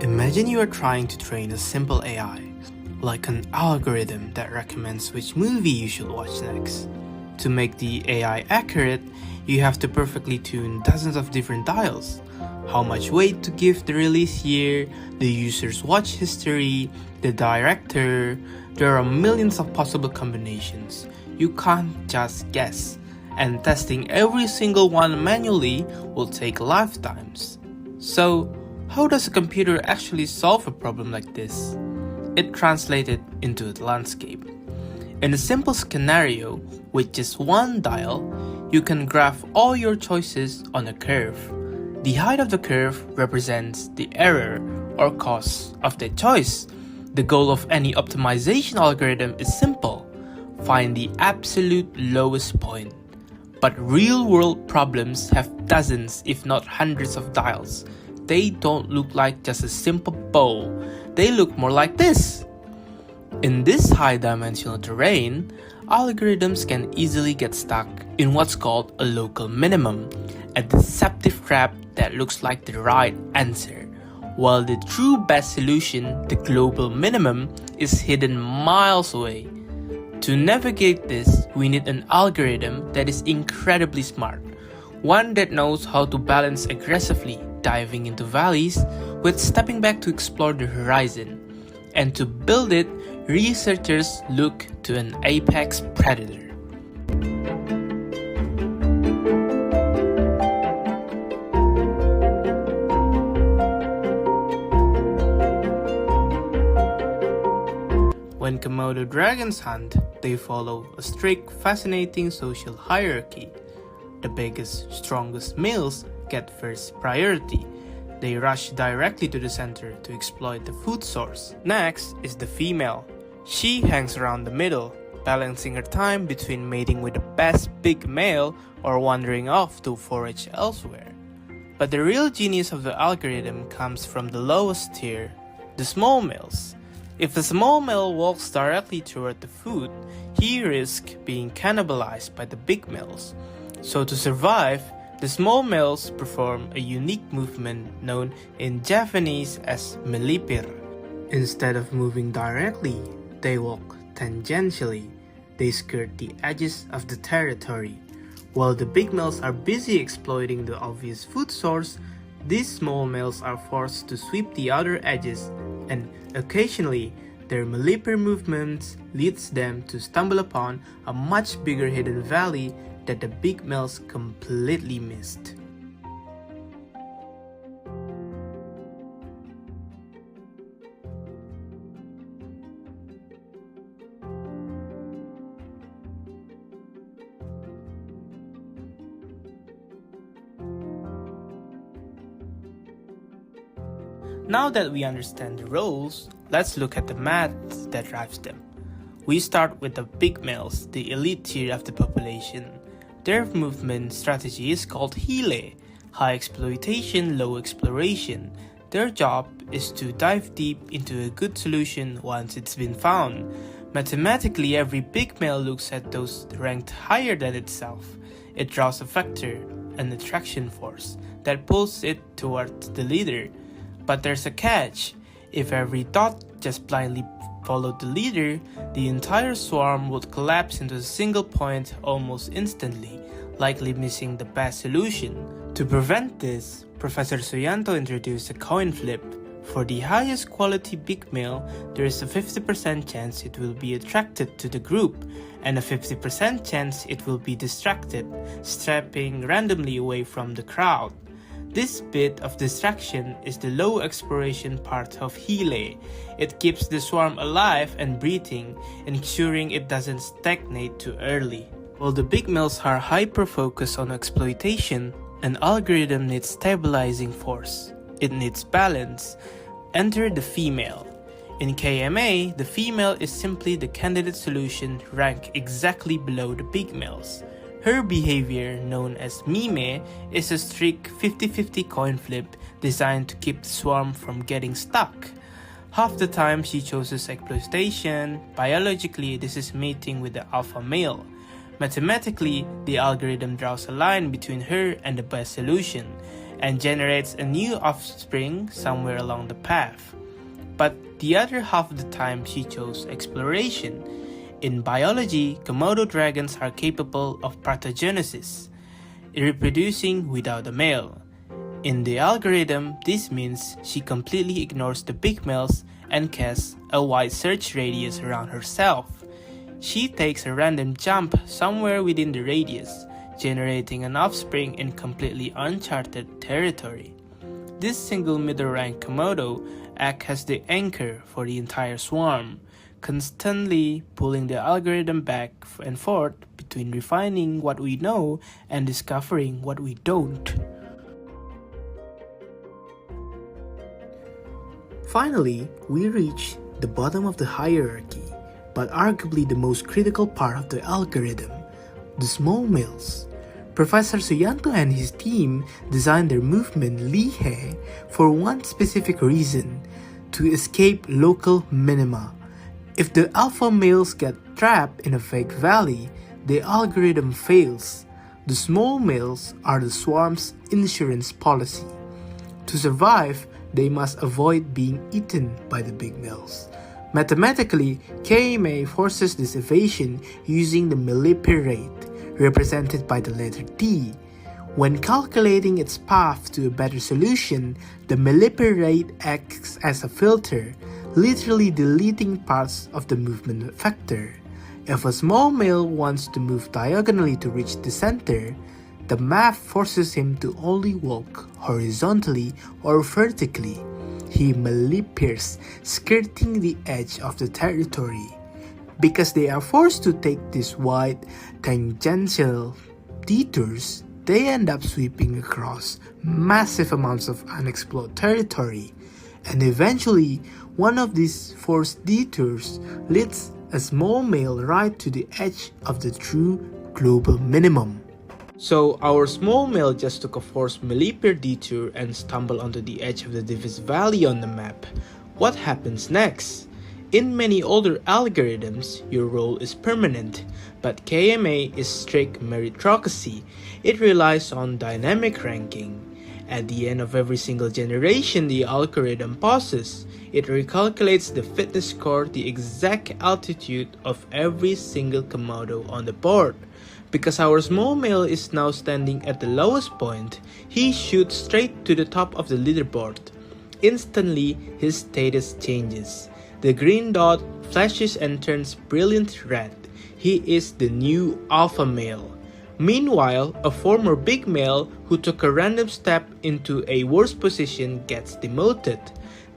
Imagine you are trying to train a simple AI, like an algorithm that recommends which movie you should watch next. To make the AI accurate, you have to perfectly tune dozens of different dials. How much weight to give the release year, the user's watch history, the director. There are millions of possible combinations. You can't just guess, and testing every single one manually will take lifetimes. So, how does a computer actually solve a problem like this? It translated into a landscape. In a simple scenario, with just one dial, you can graph all your choices on a curve. The height of the curve represents the error or cost of the choice. The goal of any optimization algorithm is simple: find the absolute lowest point. But real-world problems have dozens if not hundreds of dials. They don't look like just a simple bowl. They look more like this. In this high-dimensional terrain, algorithms can easily get stuck in what's called a local minimum, a deceptive trap that looks like the right answer, while the true best solution, the global minimum, is hidden miles away. To navigate this, we need an algorithm that is incredibly smart, one that knows how to balance aggressively diving into valleys with stepping back to explore the horizon. And to build it, researchers look to an apex predator. When Komodo dragons hunt, they follow a strict, fascinating social hierarchy. The biggest, strongest males get first priority. They rush directly to the center to exploit the food source. Next is the female. She hangs around the middle, balancing her time between mating with the best big male or wandering off to forage elsewhere. But the real genius of the algorithm comes from the lowest tier, the small males. If the small male walks directly toward the food, he risks being cannibalized by the big males. So to survive, the small males perform a unique movement known in Japanese as Mlipir. Instead of moving directly, they walk tangentially. They skirt the edges of the territory. While the big males are busy exploiting the obvious food source, these small males are forced to sweep the outer edges, and occasionally, their Mlipir movements leads them to stumble upon a much bigger hidden valley that the big males completely missed. Now that we understand the roles, let's look at the math that drives them. We start with the big males, the elite tier of the population. Their movement strategy is called Hile, high exploitation, low exploration. Their job is to dive deep into a good solution once it's been found. Mathematically, every big male looks at those ranked higher than itself. It draws a vector, an attraction force, that pulls it towards the leader. But there's a catch. If every dot just blindly followed the leader, the entire swarm would collapse into a single point almost instantly, likely missing the best solution. To prevent this, Professor Suyanto introduced a coin flip. For the highest quality big male, there is a 50% chance it will be attracted to the group, and a 50% chance it will be distracted, stepping randomly away from the crowd. This bit of distraction is the low exploration part of Hile. It keeps the swarm alive and breathing, ensuring it doesn't stagnate too early. While the big males are hyper-focused on exploitation, an algorithm needs stabilizing force. It needs balance. Enter the female. In KMA, the female is simply the candidate solution ranked exactly below the big males. Her behavior, known as mime, is a strict 50-50 coin flip designed to keep the swarm from getting stuck. Half the time she chooses exploitation. Biologically, this is mating with the alpha male. Mathematically, the algorithm draws a line between her and the best solution. and generates a new offspring somewhere along the path. But the other half of the time she chose exploration. In biology, Komodo dragons are capable of parthenogenesis, reproducing without a male. In the algorithm, this means she completely ignores the big males and casts a wide search radius around herself. She takes a random jump somewhere within the radius, generating an offspring in completely uncharted territory. This single middle-rank Komodo acts as the anchor for the entire swarm, constantly pulling the algorithm back and forth between refining what we know and discovering what we don't. Finally, we reach the bottom of the hierarchy, but arguably the most critical part of the algorithm, the small males. Professor Suyanto and his team designed their movement Lihe for one specific reason: to escape local minima. If the alpha males get trapped in a fake valley, the algorithm fails. The small males are the swarm's insurance policy. To survive, they must avoid being eaten by the big males. Mathematically, KMA forces this evasion using the Mlipir rate, represented by the letter T. When calculating its path to a better solution, the Mlipir rate acts as a filter, literally deleting parts of the movement vector. If a small male wants to move diagonally to reach the center, the math forces him to only walk horizontally or vertically. He Mlipirs, skirting the edge of the territory. Because they are forced to take these wide tangential detours, they end up sweeping across massive amounts of unexplored territory. And eventually, one of these forced detours leads a small male right to the edge of the true global minimum. So our small male just took a forced Mlipir detour and stumbled onto the edge of the Davis Valley on the map. What happens next? In many older algorithms, your role is permanent, but KMA is strict meritocracy. It relies on dynamic ranking. At the end of every single generation, the algorithm pauses. It recalculates the fitness score, the exact altitude of every single Komodo on the board. Because our small male is now standing at the lowest point, he shoots straight to the top of the leaderboard. Instantly, his status changes. The green dot flashes and turns brilliant red. He is the new alpha male. Meanwhile, a former big male who took a random step into a worse position gets demoted,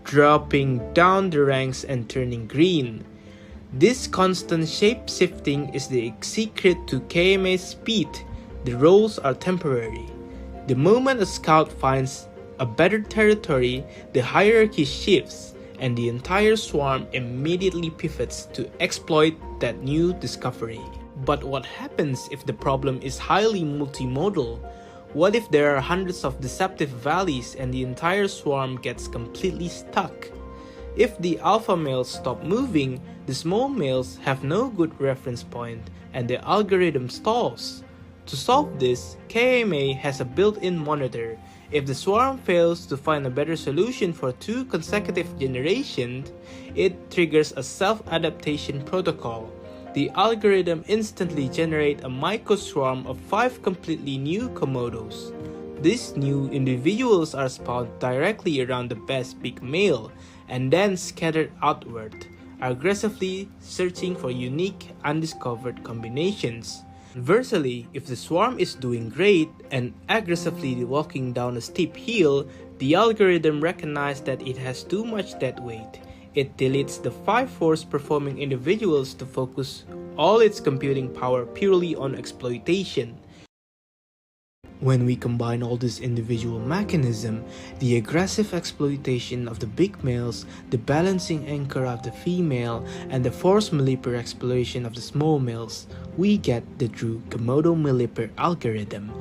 dropping down the ranks and turning green. This constant shape-shifting is the secret to KMA's speed. The roles are temporary. The moment a scout finds a better territory, the hierarchy shifts, and the entire swarm immediately pivots to exploit that new discovery. But what happens if the problem is highly multimodal? What if there are hundreds of deceptive valleys and the entire swarm gets completely stuck? If the alpha males stop moving, the small males have no good reference point and the algorithm stalls. To solve this, KMA has a built-in monitor. If the swarm fails to find a better solution for 2 consecutive generations, it triggers a self-adaptation protocol. The algorithm instantly generates a micro-swarm of 5 completely new Komodos. These new individuals are spawned directly around the best big male and then scattered outward, aggressively searching for unique, undiscovered combinations. Conversely, if the swarm is doing great and aggressively walking down a steep hill, the algorithm recognizes that it has too much dead weight. It deletes the 5 worst performing individuals to focus all its computing power purely on exploitation. When we combine all this individual mechanism, the aggressive exploitation of the big males, the balancing anchor of the female, and the forced Mlipir exploration of the small males, we get the true Komodo Mlipir algorithm.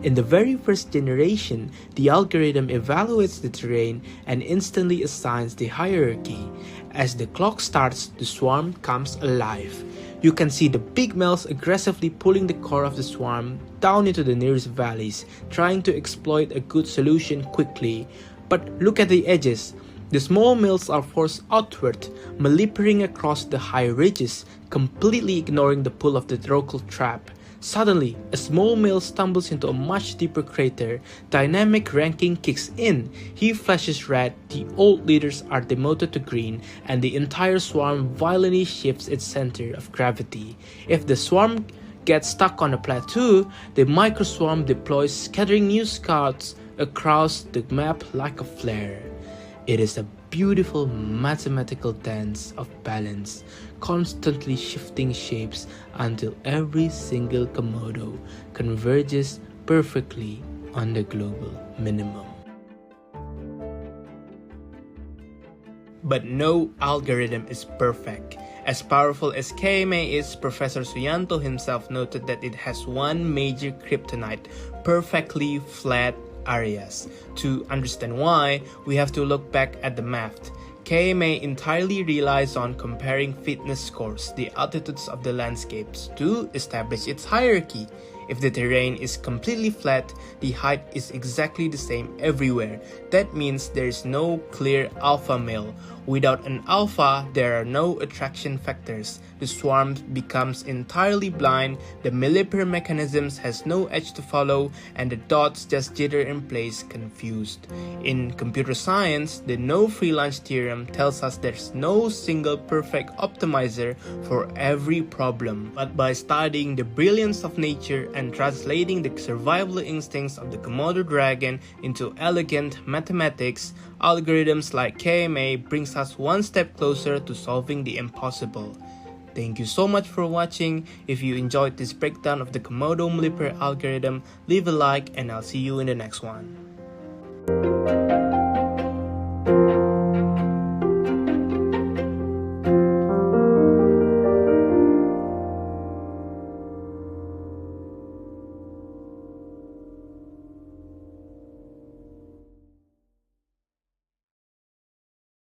In the very first generation, the algorithm evaluates the terrain and instantly assigns the hierarchy. As the clock starts, the swarm comes alive. You can see the big males aggressively pulling the core of the swarm down into the nearest valleys, trying to exploit a good solution quickly. But look at the edges. The small males are forced outward, malipiring across the high ridges, completely ignoring the pull of the trochal trap. Suddenly, a small male stumbles into a much deeper crater. Dynamic ranking kicks in. He flashes red, the old leaders are demoted to green, and the entire swarm violently shifts its center of gravity. If the swarm gets stuck on a plateau, the microswarm deploys, scattering new scouts across the map like a flare. It is a beautiful mathematical dance of balance, constantly shifting shapes until every single Komodo converges perfectly on the global minimum. But no algorithm is perfect. As powerful as KMA is, Professor Suyanto himself noted that it has one major kryptonite: perfectly flat areas. To understand why, we have to look back at the math. KMA entirely relies on comparing fitness scores, the altitudes of the landscapes, to establish its hierarchy. If the terrain is completely flat, the height is exactly the same everywhere. That means there is no clear alpha male. Without an alpha, there are no attraction factors. The swarm becomes entirely blind, the Mlipir mechanisms has no edge to follow, and the dots just jitter in place confused. In computer science, the no free lunch theorem tells us there's no single perfect optimizer for every problem. But by studying the brilliance of nature and translating the survival instincts of the Komodo dragon into elegant mathematics, algorithms like KMA brings us one step closer to solving the impossible. Thank you so much for watching. If you enjoyed this breakdown of the Komodo Mlipir algorithm, leave a like and I'll see you in the next one.